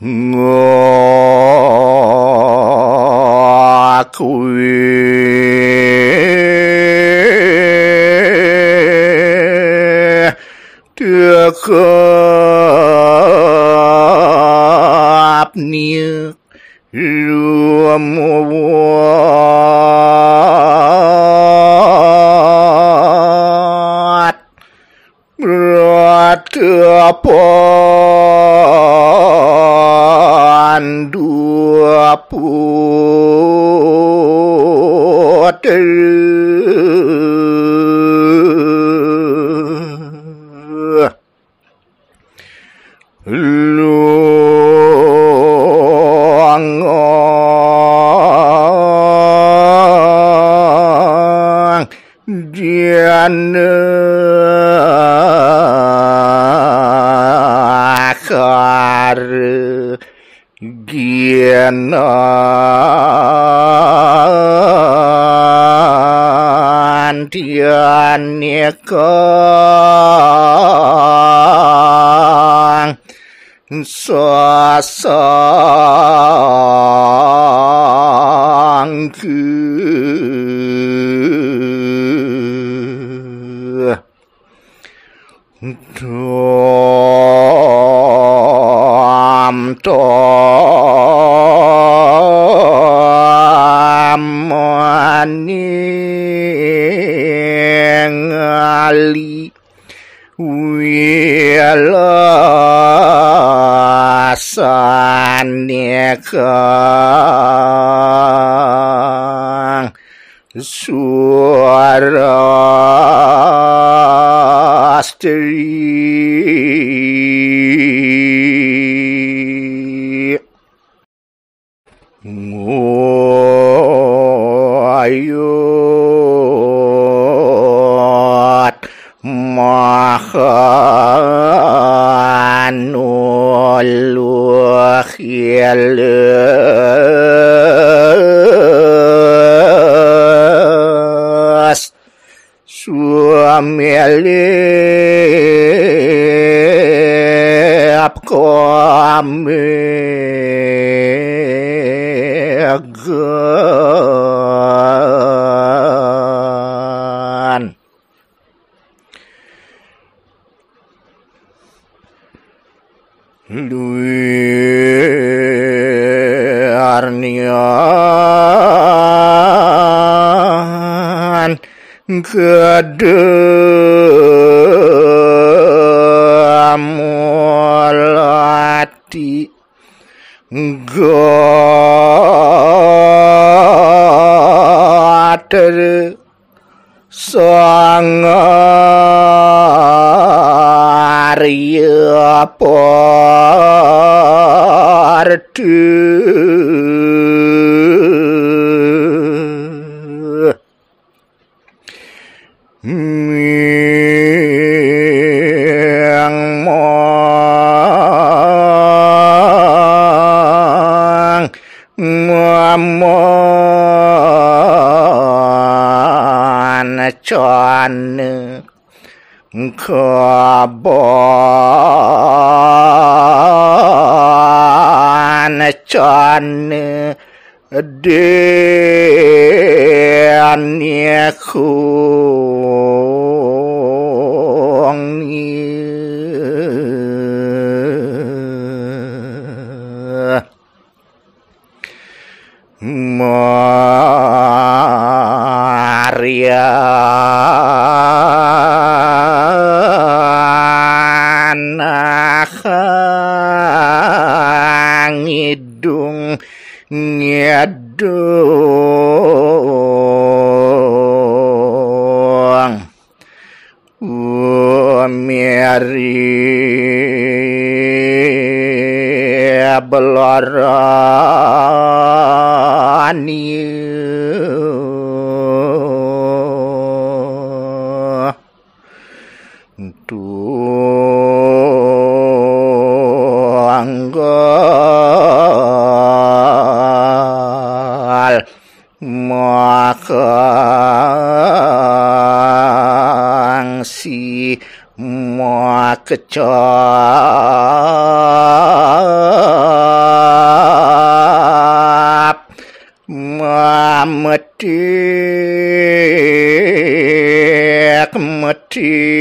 ngõ quê đưa khắp nước rùm vọt thừa pon đua puột luông ngon điên khar gian an thiên con so song cứ ali wielasanekang suara astri ngoyot mahanulukhialas suamelep komegan luarnian kedamulati goter sangarya partu miang mong ngamon chon khabon chon đen khung Maria ngidung ngedung Mary belorani tuanggal makang si ma keca metik metik